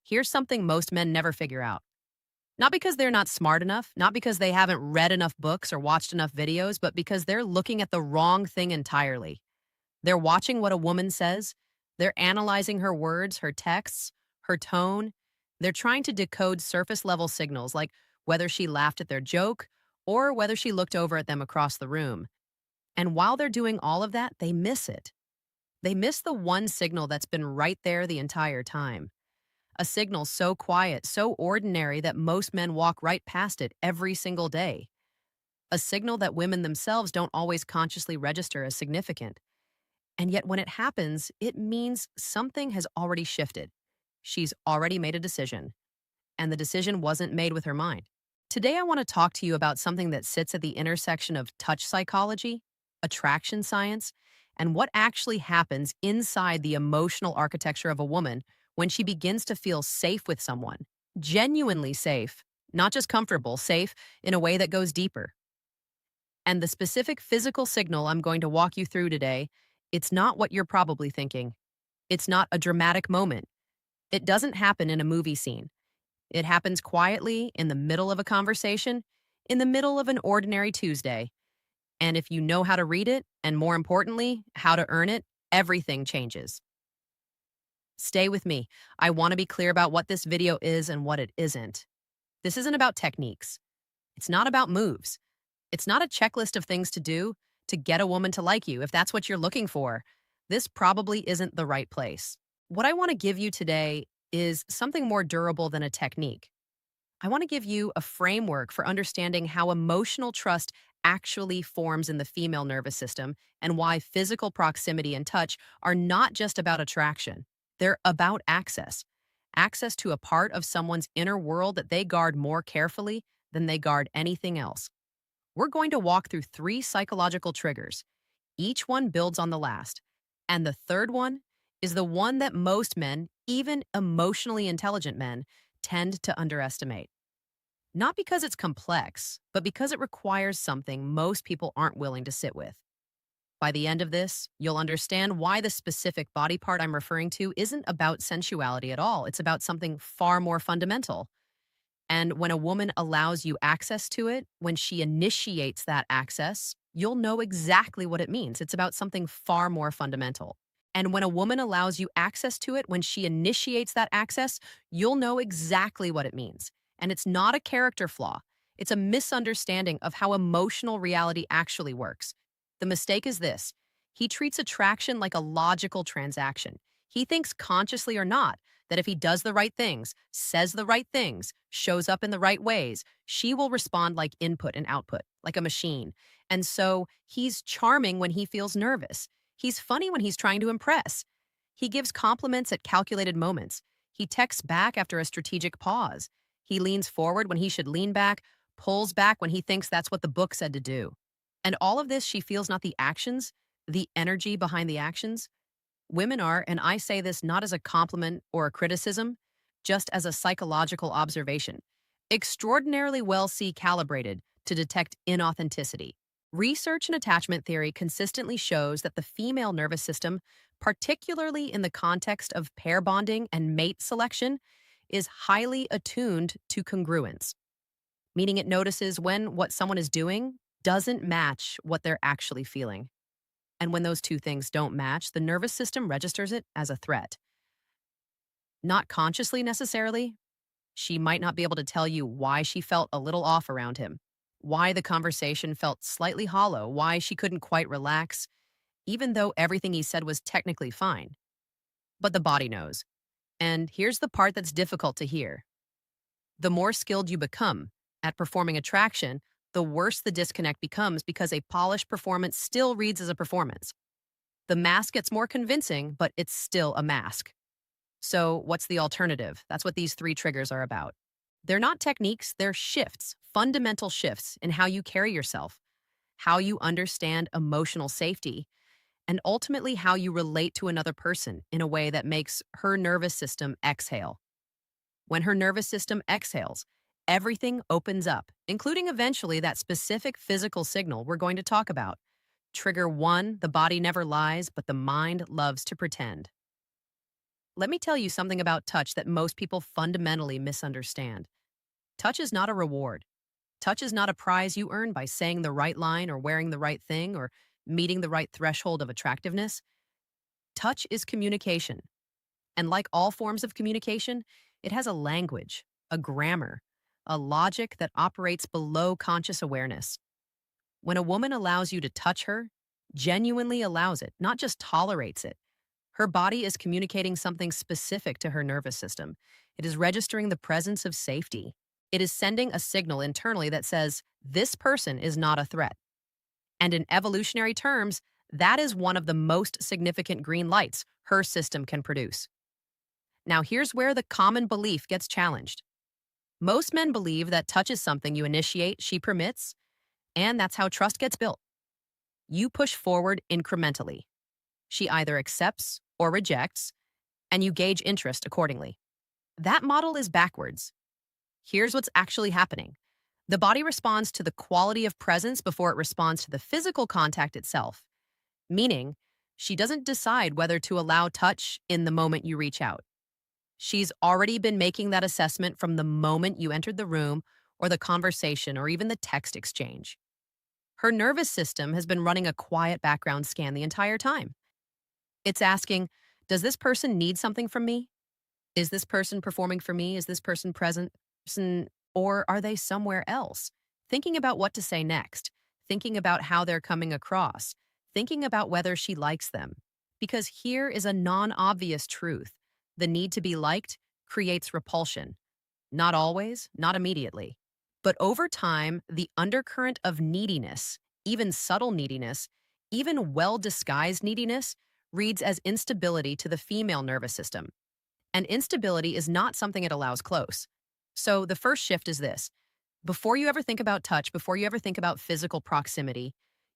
Here's something most men never figure out. Not because they're not smart enough, not because they haven't read enough books or watched enough videos, but because they're looking at the wrong thing entirely. They're watching what a woman says, they're analyzing her words, her texts, her tone. They're trying to decode surface level signals like whether she laughed at their joke or whether she looked over at them across the room. And while they're doing all of that, they miss it. They miss the one signal that's been right there the entire time. A signal so quiet, so ordinary that most men walk right past it every single day. A signal that women themselves don't always consciously register as significant. And yet, when it happens, it means something has already shifted. She's already made a decision, and the decision wasn't made with her mind. Today, I want to talk to you about something that sits at the intersection of touch psychology, attraction science, and what actually happens inside the emotional architecture of a woman when she begins to feel safe with someone. Genuinely safe, not just comfortable, safe in a way that goes deeper. And the specific physical signal I'm going to walk you through today, it's not what you're probably thinking. It's not a dramatic moment. It doesn't happen in a movie scene. It happens quietly in the middle of a conversation, in the middle of an ordinary Tuesday. And if you know how to read it, and more importantly, how to earn it, everything changes. Stay with me. I want to be clear about what this video is and what it isn't. This isn't about techniques. It's not about moves. It's not a checklist of things to do to get a woman to like you. If that's what you're looking for, this probably isn't the right place. What I want to give you today is something more durable than a technique. I want to give you a framework for understanding how emotional trust actually forms in the female nervous system and why physical proximity and touch are not just about attraction. They're about access. Access to a part of someone's inner world that they guard more carefully than they guard anything else. We're going to walk through 3 psychological triggers. Each one builds on the last. And the third one is the one that most men, even emotionally intelligent men, tend to underestimate. Not because it's complex, but because it requires something most people aren't willing to sit with. By the end of this, you'll understand why the specific body part I'm referring to isn't about sensuality at all. It's about something far more fundamental. And when a woman allows you access to it, when she initiates that access, you'll know exactly what it means. It's about something far more fundamental. And when a woman allows you access to it, when she initiates that access, you'll know exactly what it means. And it's not a character flaw. It's a misunderstanding of how emotional reality actually works. The mistake is this: he treats attraction like a logical transaction. He thinks, consciously or not, that if he does the right things, says the right things, shows up in the right ways, she will respond like input and output, like a machine. And so he's charming when he feels nervous. He's funny when he's trying to impress. He gives compliments at calculated moments. He texts back after a strategic pause. He leans forward when he should lean back, pulls back when he thinks that's what the book said to do. And all of this, she feels not the actions, the energy behind the actions. Women are, and I say this not as a compliment or a criticism, just as a psychological observation, extraordinarily well calibrated to detect inauthenticity. Research in attachment theory consistently shows that the female nervous system, particularly in the context of pair bonding and mate selection, is highly attuned to congruence, meaning it notices when what someone is doing doesn't match what they're actually feeling. And when those two things don't match, the nervous system registers it as a threat. Not consciously necessarily. She might not be able to tell you why she felt a little off around him, why the conversation felt slightly hollow, why she couldn't quite relax, even though everything he said was technically fine. But the body knows. And here's the part that's difficult to hear. The more skilled you become at performing attraction, the worse the disconnect becomes because a polished performance still reads as a performance. The mask gets more convincing, but it's still a mask. So, what's the alternative? That's what these 3 triggers are about. They're not techniques, they're shifts, fundamental shifts in how you carry yourself, how you understand emotional safety, and ultimately how you relate to another person in a way that makes her nervous system exhale. When her nervous system exhales, everything opens up, including eventually that specific physical signal we're going to talk about. Trigger 1, the body never lies, but the mind loves to pretend. Let me tell you something about touch that most people fundamentally misunderstand. Touch is not a reward. Touch is not a prize you earn by saying the right line or wearing the right thing or meeting the right threshold of attractiveness. Touch is communication. And like all forms of communication, it has a language, a grammar, a logic that operates below conscious awareness. When a woman allows you to touch her, genuinely allows it, not just tolerates it, her body is communicating something specific to her nervous system. It is registering the presence of safety. It is sending a signal internally that says, this person is not a threat. And in evolutionary terms, that is one of the most significant green lights her system can produce. Now, here's where the common belief gets challenged. Most men believe that touch is something you initiate, she permits, and that's how trust gets built. You push forward incrementally. She either accepts or rejects, and you gauge interest accordingly. That model is backwards. Here's what's actually happening. The body responds to the quality of presence before it responds to the physical contact itself, meaning she doesn't decide whether to allow touch in the moment you reach out. She's already been making that assessment from the moment you entered the room or the conversation or even the text exchange. Her nervous system has been running a quiet background scan the entire time. It's asking, does this person need something from me? Is this person performing for me? Is this person present? Or are they somewhere else? Thinking about what to say next, thinking about how they're coming across, thinking about whether she likes them. Because here is a non-obvious truth. The need to be liked creates repulsion. Not always, not immediately. But over time, the undercurrent of neediness, even subtle neediness, even well-disguised neediness, reads as instability to the female nervous system. And instability is not something it allows close. So the first shift is this. Before you ever think about touch, before you ever think about physical proximity,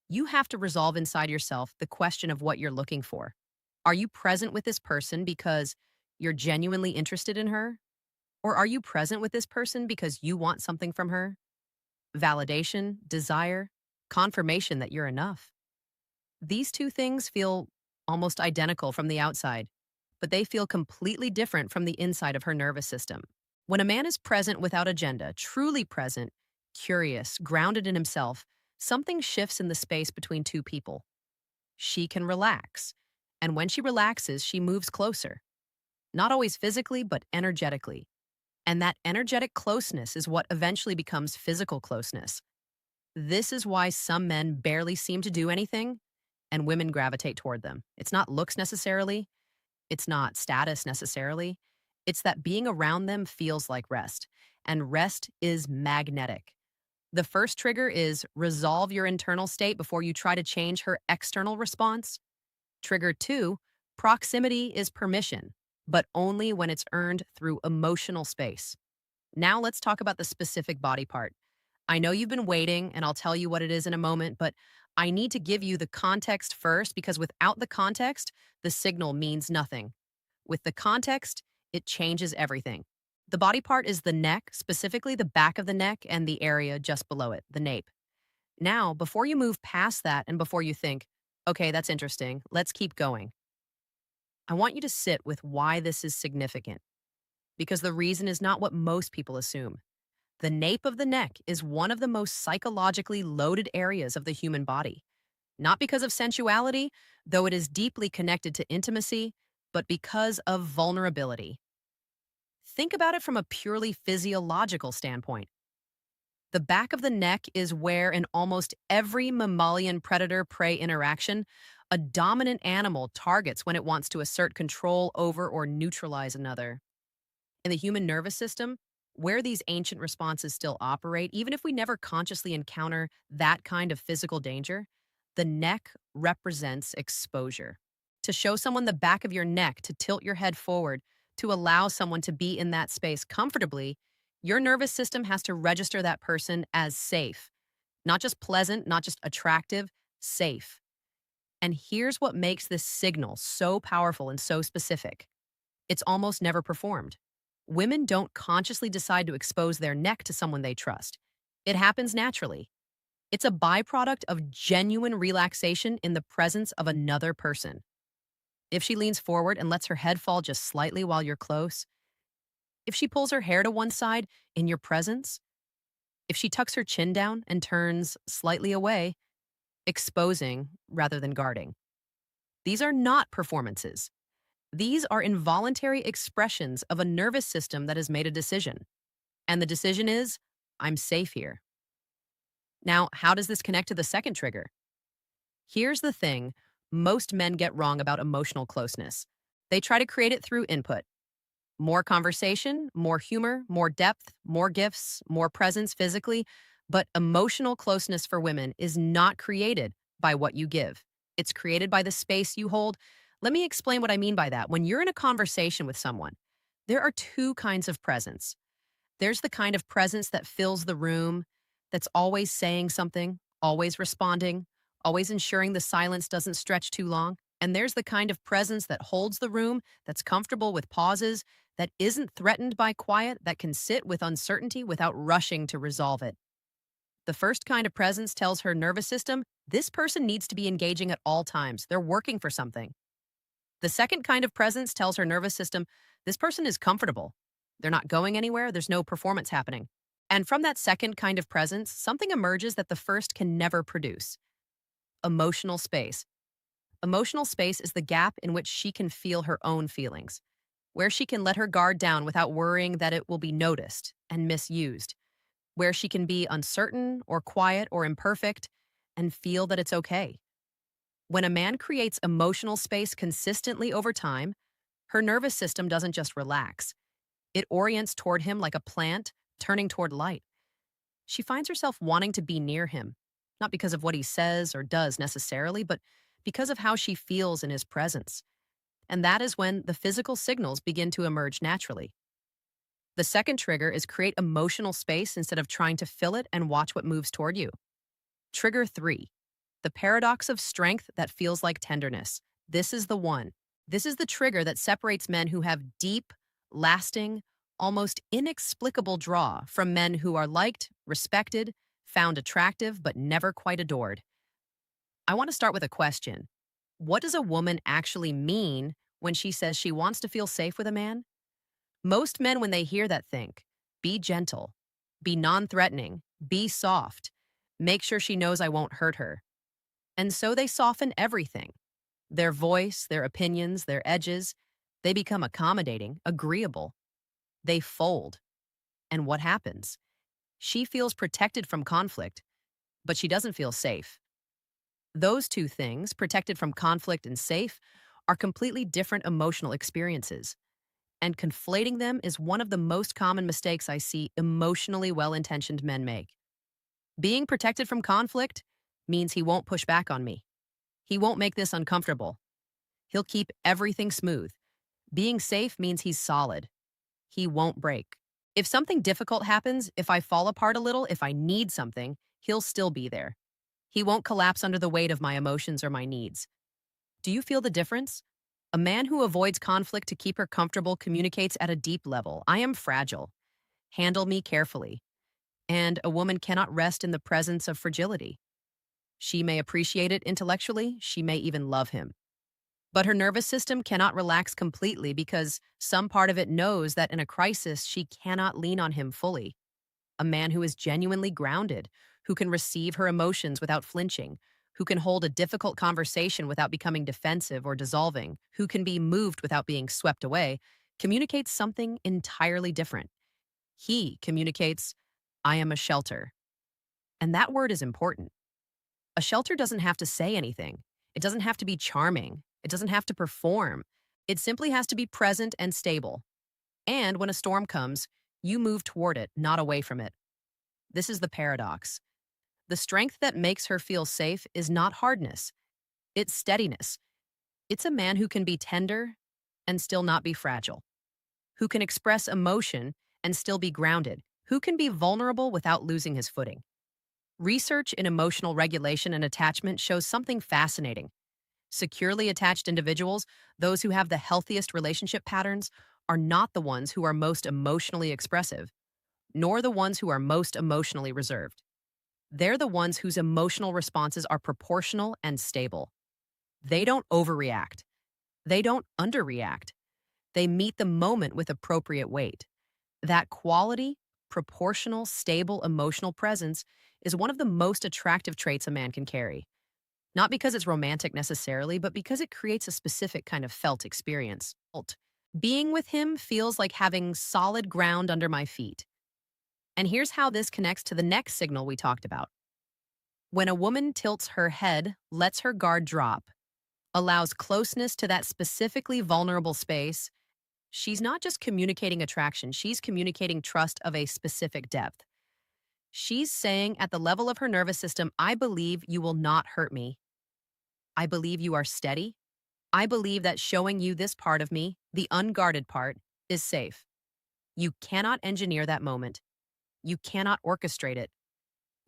you have to resolve inside yourself the question of what you're looking for. Are you present with this person because you're genuinely interested in her? Or are you present with this person because you want something from her? Validation, desire, confirmation that you're enough. These two things feel almost identical from the outside, but they feel completely different from the inside of her nervous system. When a man is present without agenda, truly present, curious, grounded in himself, something shifts in the space between two people. She can relax, and when she relaxes, she moves closer. Not always physically, but energetically. And that energetic closeness is what eventually becomes physical closeness. This is why some men barely seem to do anything, and women gravitate toward them. It's not looks necessarily, it's not status necessarily. It's that being around them feels like rest, and rest is magnetic. The first trigger is resolve your internal state before you try to change her external response. Trigger 2, proximity is permission, but only when it's earned through emotional space. Now let's talk about the specific body part. I know you've been waiting, and I'll tell you what it is in a moment, but I need to give you the context first because without the context, the signal means nothing. With the context, it changes everything. The body part is the neck, specifically the back of the neck and the area just below it, the nape. Now, before you move past that and before you think, okay, that's interesting, let's keep going, I want you to sit with why this is significant. Because the reason is not what most people assume. The nape of the neck is one of the most psychologically loaded areas of the human body. Not because of sensuality, though it is deeply connected to intimacy, but because of vulnerability. Think about it from a purely physiological standpoint. The back of the neck is where, in almost every mammalian predator-prey interaction, a dominant animal targets when it wants to assert control over or neutralize another. In the human nervous system, where these ancient responses still operate, even if we never consciously encounter that kind of physical danger, the neck represents exposure. To show someone the back of your neck, to tilt your head forward, to allow someone to be in that space comfortably, your nervous system has to register that person as safe. Not just pleasant, not just attractive, safe. And here's what makes this signal so powerful and so specific. It's almost never performed. Women don't consciously decide to expose their neck to someone they trust. It happens naturally. It's a byproduct of genuine relaxation in the presence of another person. If she leans forward and lets her head fall just slightly while you're close, if she pulls her hair to one side in your presence, if she tucks her chin down and turns slightly away, exposing rather than guarding. These are not performances. These are involuntary expressions of a nervous system that has made a decision. And the decision is, I'm safe here. Now, how does this connect to the second trigger? Here's the thing most men get wrong about emotional closeness. They try to create it through input. More conversation, more humor, more depth, more gifts, more presence physically. But emotional closeness for women is not created by what you give. It's created by the space you hold. Let me explain what I mean by that. When you're in a conversation with someone, there are two kinds of presence. There's the kind of presence that fills the room, that's always saying something, always responding, always ensuring the silence doesn't stretch too long. And there's the kind of presence that holds the room, that's comfortable with pauses, that isn't threatened by quiet, that can sit with uncertainty without rushing to resolve it. The first kind of presence tells her nervous system, this person needs to be engaging at all times. They're working for something. The second kind of presence tells her nervous system, this person is comfortable. They're not going anywhere. There's no performance happening. And from that second kind of presence, something emerges that the first can never produce. Emotional space. Emotional space is the gap in which she can feel her own feelings, where she can let her guard down without worrying that it will be noticed and misused, where she can be uncertain or quiet or imperfect and feel that it's okay. When a man creates emotional space consistently over time, her nervous system doesn't just relax. It orients toward him like a plant turning toward light. She finds herself wanting to be near him, not because of what he says or does necessarily, but because of how she feels in his presence. And that is when the physical signals begin to emerge naturally. The second trigger is create emotional space instead of trying to fill it and watch what moves toward you. Trigger 3, the paradox of strength that feels like tenderness. This is the one. This is the trigger that separates men who have deep, lasting, almost inexplicable draw from men who are liked, respected, found attractive, but never quite adored. I want to start with a question. What does a woman actually mean when she says she wants to feel safe with a man? Most men, when they hear that, think, be gentle, be non-threatening, be soft, make sure she knows I won't hurt her. And so they soften everything. Their voice, their opinions, their edges. They become accommodating, agreeable. They fold. And what happens? She feels protected from conflict, but she doesn't feel safe. Those two things, protected from conflict and safe, are completely different emotional experiences. And conflating them is one of the most common mistakes I see emotionally well-intentioned men make. Being protected from conflict means he won't push back on me. He won't make this uncomfortable. He'll keep everything smooth. Being safe means he's solid. He won't break. If something difficult happens, if I fall apart a little, if I need something, he'll still be there. He won't collapse under the weight of my emotions or my needs. Do you feel the difference? A man who avoids conflict to keep her comfortable communicates at a deep level. I am fragile. Handle me carefully. And a woman cannot rest in the presence of fragility. She may appreciate it intellectually, she may even love him. But her nervous system cannot relax completely because some part of it knows that in a crisis she cannot lean on him fully. A man who is genuinely grounded, who can receive her emotions without flinching, who can hold a difficult conversation without becoming defensive or dissolving, who can be moved without being swept away, communicates something entirely different. He communicates, I am a shelter. And that word is important. A shelter doesn't have to say anything. It doesn't have to be charming. It doesn't have to perform. It simply has to be present and stable. And when a storm comes, you move toward it, not away from it. This is the paradox. The strength that makes her feel safe is not hardness. It's steadiness. It's a man who can be tender and still not be fragile, who can express emotion and still be grounded, who can be vulnerable without losing his footing. Research in emotional regulation and attachment shows something fascinating. Securely attached individuals, those who have the healthiest relationship patterns, are not the ones who are most emotionally expressive, nor the ones who are most emotionally reserved. They're the ones whose emotional responses are proportional and stable. They don't overreact. They don't underreact. They meet the moment with appropriate weight. That quality, proportional, stable emotional presence is one of the most attractive traits a man can carry. Not because it's romantic necessarily, but because it creates a specific kind of felt experience. Being with him feels like having solid ground under my feet. And here's how this connects to the next signal we talked about. When a woman tilts her head, lets her guard drop, allows closeness to that specifically vulnerable space, she's not just communicating attraction, she's communicating trust of a specific depth. She's saying at the level of her nervous system, I believe you will not hurt me. I believe you are steady. I believe that showing you this part of me, the unguarded part, is safe. You cannot engineer that moment. You cannot orchestrate it.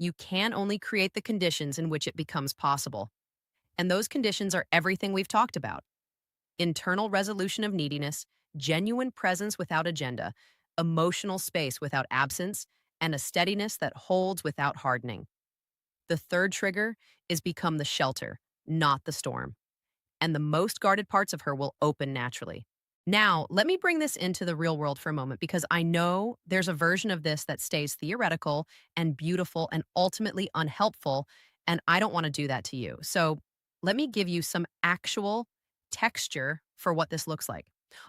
You can only create the conditions in which it becomes possible. And those conditions are everything we've talked about: internal resolution of neediness, genuine presence without agenda, emotional space without absence, and a steadiness that holds without hardening. The third trigger is become the shelter, not the storm. And the most guarded parts of her will open naturally. Now, let me bring this into the real world for a moment because I know there's a version of this that stays theoretical and beautiful and ultimately unhelpful, and I don't want to do that to you. So, let me give you some actual texture for what this looks like.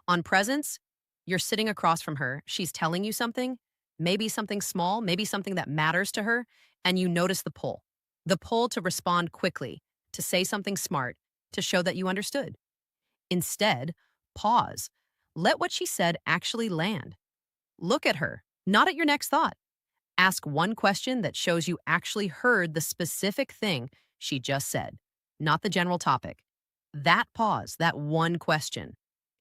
On presence, you're sitting across from her, she's telling you something, maybe something small, maybe something that matters to her, and you notice the pull. The pull to respond quickly, to say something smart, to show that you understood. Instead, pause. Let what she said actually land. Look at her, not at your next thought. Ask one question that shows you actually heard the specific thing she just said, not the general topic. That pause, that one question,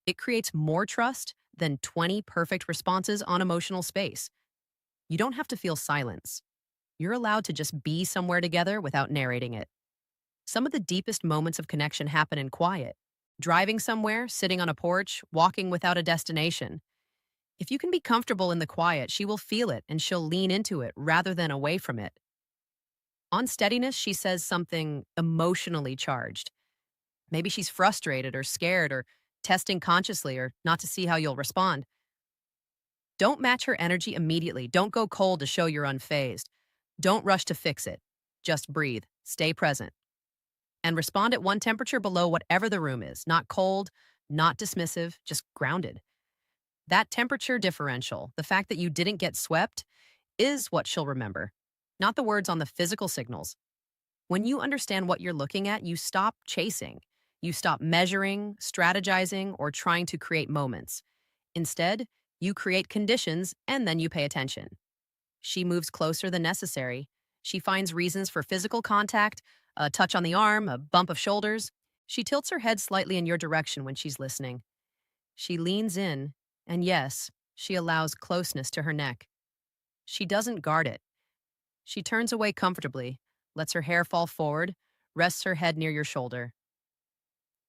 it creates more trust than 20 perfect responses on emotional space. You don't have to feel silence. You're allowed to just be somewhere together without narrating it. Some of the deepest moments of connection happen in quiet. Driving somewhere, sitting on a porch, walking without a destination. If you can be comfortable in the quiet, she will feel it and she'll lean into it rather than away from it. On steadiness, she says something emotionally charged. Maybe she's frustrated or scared or testing consciously or not to see how you'll respond. Don't match her energy immediately. Don't go cold to show you're unfazed. Don't rush to fix it. Just breathe. Stay present. And respond at one temperature below whatever the room is. Not cold, not dismissive, just grounded. That temperature differential, the fact that you didn't get swept, is what she'll remember, not the words on the physical signals. When you understand what you're looking at, you stop chasing. You stop measuring, strategizing, or trying to create moments. Instead, you create conditions and then you pay attention. She moves closer than necessary. She finds reasons for physical contact, a touch on the arm, a bump of shoulders. She tilts her head slightly in your direction when she's listening. She leans in, and yes, she allows closeness to her neck. She doesn't guard it. She turns away comfortably, lets her hair fall forward, rests her head near your shoulder.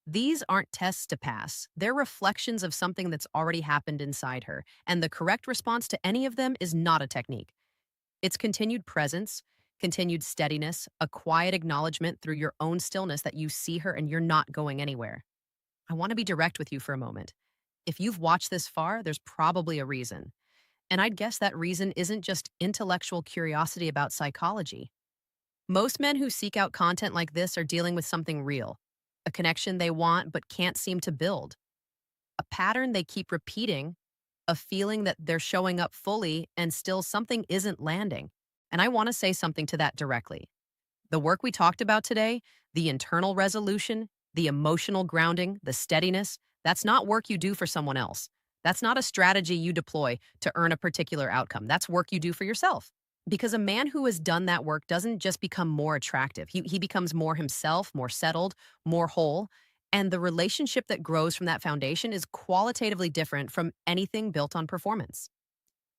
These aren't tests to pass. They're reflections of something that's already happened inside her, and the correct response to any of them is not a technique. It's continued presence, continued steadiness, a quiet acknowledgement through your own stillness that you see her and you're not going anywhere. I want to be direct with you for a moment. If you've watched this far, there's probably a reason. And I'd guess that reason isn't just intellectual curiosity about psychology. Most men who seek out content like this are dealing with something real, a connection they want but can't seem to build, a pattern they keep repeating, a feeling that they're showing up fully and still something isn't landing. And I want to say something to that directly. The work we talked about today, the internal resolution, the emotional grounding, the steadiness, that's not work you do for someone else. That's not a strategy you deploy to earn a particular outcome. That's work you do for yourself. Because a man who has done that work doesn't just become more attractive. He becomes more himself, more settled, more whole. And the relationship that grows from that foundation is qualitatively different from anything built on performance.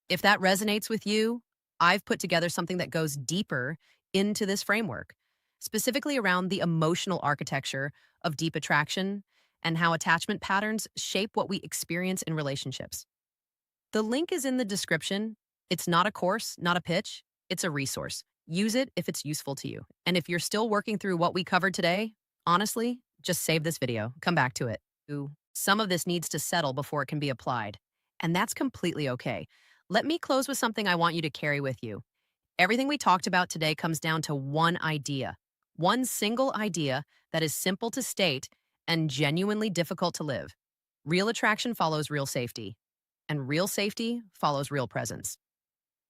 If that resonates with you, I've put together something that goes deeper into this framework, specifically around the emotional architecture of deep attraction and how attachment patterns shape what we experience in relationships. The link is in the description. It's not a course, not a pitch. It's a resource. Use it if it's useful to you. And if you're still working through what we covered today, honestly, just save this video. Come back to it. Some of this needs to settle before it can be applied. And that's completely okay. Let me close with something I want you to carry with you. Everything we talked about today comes down to one idea, one single idea that is simple to state and genuinely difficult to live. Real attraction follows real safety, and real safety follows real presence.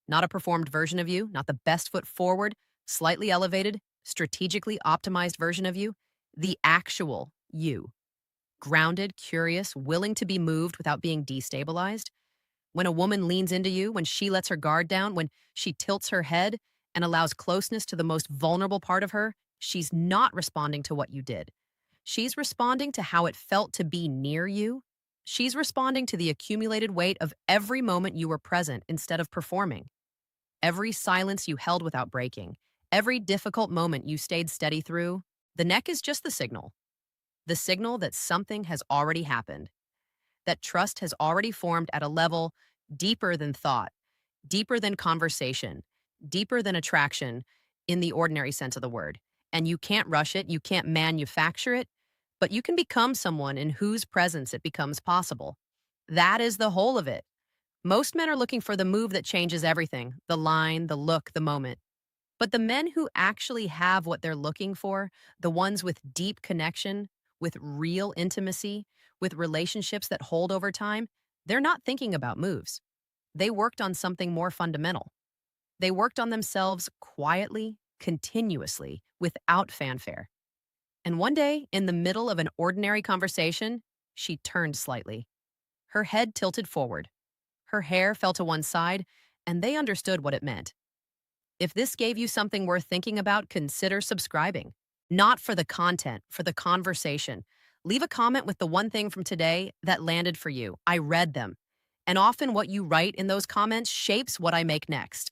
Not a performed version of you, not the best foot forward, slightly elevated, strategically optimized version of you, the actual you. Grounded, curious, willing to be moved without being destabilized. When a woman leans into you, when she lets her guard down, when she tilts her head and allows closeness to the most vulnerable part of her, she's not responding to what you did. She's responding to how it felt to be near you. She's responding to the accumulated weight of every moment you were present instead of performing, every silence you held without breaking, every difficult moment you stayed steady through. The neck is just the signal that something has already happened, that trust has already formed at a level deeper than thought, deeper than conversation, deeper than attraction in the ordinary sense of the word. And you can't rush it, you can't manufacture it, but you can become someone in whose presence it becomes possible. That is the whole of it. Most men are looking for the move that changes everything, the line, the look, the moment. But the men who actually have what they're looking for, the ones with deep connection, with real intimacy, with relationships that hold over time, they're not thinking about moves. They worked on something more fundamental. They worked on themselves quietly, continuously, without fanfare. And one day, in the middle of an ordinary conversation, she turned slightly. Her head tilted forward. Her hair fell to one side, and they understood what it meant. If this gave you something worth thinking about, consider subscribing. Not for the content, for the conversation. Leave a comment with the one thing from today that landed for you. I read them. And often what you write in those comments shapes what I make next.